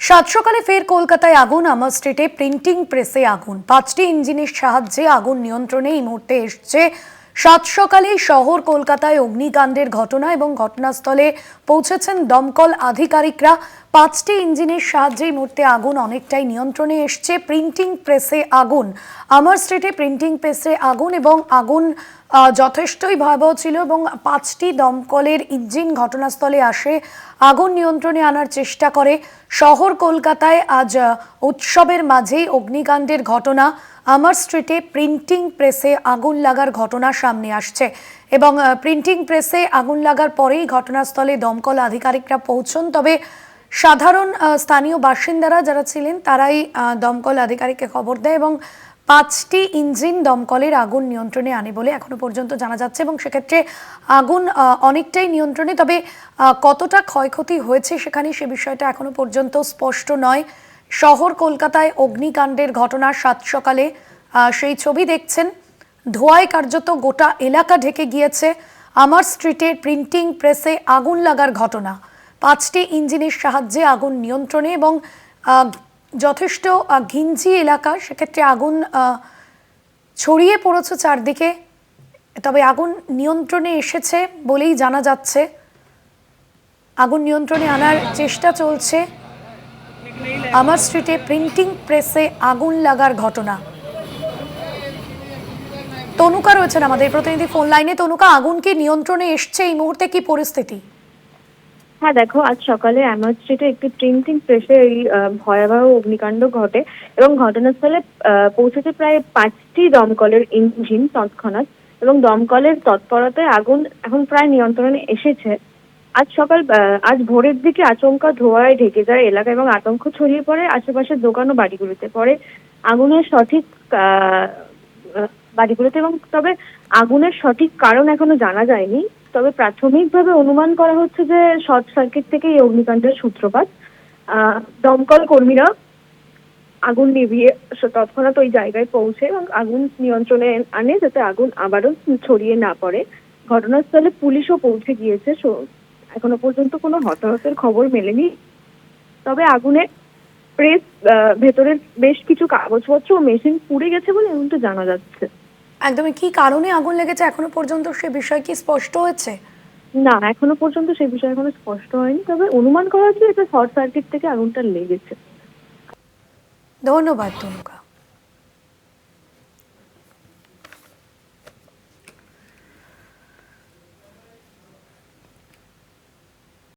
সাত সকালে ফের কলকাতায় আগুন। আমার স্ট্রিটে প্রিন্টিং প্রেসে আগুন। 5টি ইঞ্জিনের সাহায্যে আগুন নিয়ন্ত্রণে এই মুহূর্তে এসছে। সাত সকালেই শহর কলকাতায় অগ্নিকাণ্ডের ঘটনা এবং ঘটনাস্থলে পৌঁছেছেন দমকল আধিকারিকরা। 5টি ইঞ্জিনের সাহায্যে এই মুহূর্তে আগুন অনেকটাই নিয়ন্ত্রণে এসছে। প্রিন্টিং প্রেসে আগুন, আমার স্ট্রিটে প্রিন্টিং প্রেসে আগুন এবং আগুন যথেষ্টই ভয়াবহ ছিল এবং 5টি দমকলের ইঞ্জিন ঘটনাস্থলে আসে, আগুন নিয়ন্ত্রণে আনার চেষ্টা করে। শহর কলকাতায় আজ উৎসবের মাঝেই অগ্নিকাণ্ডের ঘটনা। আমার স্ট্রিটে প্রিন্টিং প্রেসে আগুন লাগার ঘটনা সামনে আসছে এবং প্রিন্টিং প্রেসে আগুন লাগার পরেই ঘটনাস্থলে দমকল আধিকারিকরা পৌঁছন। তবে সাধারণ স্থানীয় বাসিন্দারা যারা ছিলেন তারাই দমকল আধিকারিককে খবর দেয় এবং 5টি ইঞ্জিন দমকলের আগুন নিয়ন্ত্রণে আনে বলে এখনো পর্যন্ত জানা যাচ্ছে এবং সেক্ষেত্রে আগুন অনেকটাই নিয়ন্ত্রণে। তবে কতটা ক্ষয়ক্ষতি হয়েছে সেখানে সে বিষয়টা এখনো পর্যন্ত স্পষ্ট নয়। শহর কলকাতায় অগ্নিকাণ্ডের ঘটনা সাত সকালে সেই ছবি দেখছেন। ধোঁয়ায় কার্যত গোটা এলাকা ঢেকে গিয়েছে। আমার স্ট্রিটের প্রিন্টিং প্রেসে আগুন লাগার ঘটনা, 5টি ইঞ্জিনের সাহায্যে আগুন নিয়ন্ত্রণে এবং যথেষ্ট ঘিঞ্জি এলাকা, সেক্ষেত্রে আগুন ছড়িয়ে পড়েছে চারদিকে। তবে আগুন নিয়ন্ত্রণে এসেছে বলেই জানা যাচ্ছে। আগুন নিয়ন্ত্রণে আনার চেষ্টা চলছে। আমার স্ট্রিটে প্রিন্টিং প্রেসে আগুন লাগার ঘটনা। তনুকা রয়েছেন আমাদের প্রতিনিধি ফোন লাইনে। তনুকা, আগুন কি নিয়ন্ত্রণে এসছে? এই মুহূর্তে কি পরিস্থিতি? হ্যাঁ দেখো, আজ সকালে আমার স্ট্রিটে একটি প্রিন্টিং প্রেসে এই ভয়াবহ অগ্নিকাণ্ড ঘটে এবং ঘটনাস্থলে পৌঁছেছে প্রায় 5টি দমকলের ইঞ্জিন তৎক্ষণাৎ এবং দমকলের তৎপরতায় আগুন এখন প্রায় নিয়ন্ত্রণে এসেছে। আজ ভোরের দিকে আচমকা ধোঁয়ায় ঢেকে যায় এলাকা এবং আতঙ্ক ছড়িয়ে পড়ে আশেপাশের দোকান ও বাড়িগুলিতে। পরে আগুনের সঠিক বাড়িগুলোতে এবং তবে আগুনের সঠিক কারণ এখনো জানা যায়নি। তবে প্রাথমিকভাবে অনুমান করা হচ্ছে যে শর্ট সার্কিট থেকে এই অগ্নিকাণ্ডের সূত্রপাত। দমকল কর্মীরা আগুন নিভিয়ে তৎক্ষণাৎ ওই জায়গায় পৌঁছে এবং আগুন নিয়ন্ত্রণে আনে যাতে আগুন আবারও ছড়িয়ে না পড়ে। ঘটনাস্থলে পুলিশও পৌঁছে গিয়েছে। এখনো পর্যন্ত কোনো হতাহতের খবর মেলেনি। তবে আগুনে প্রেস ভেতরের বেশ কিছু কাগজপত্র ও মেশিন পুড়ে গেছে বলে এমনটা জানা যাচ্ছে। একদমই, কি কারণে আগুন লেগেছে এখনো পর্যন্ত সে বিষয় কি স্পষ্ট হয়েছে? না, এখনো পর্যন্ত সে বিষয়ে এখনো স্পষ্ট হয়নি। তবে অনুমান করা হচ্ছে এটা শর্ট সার্কিট থেকে আগুনটা লেগেছে। ধন্যবাদ তনুকা।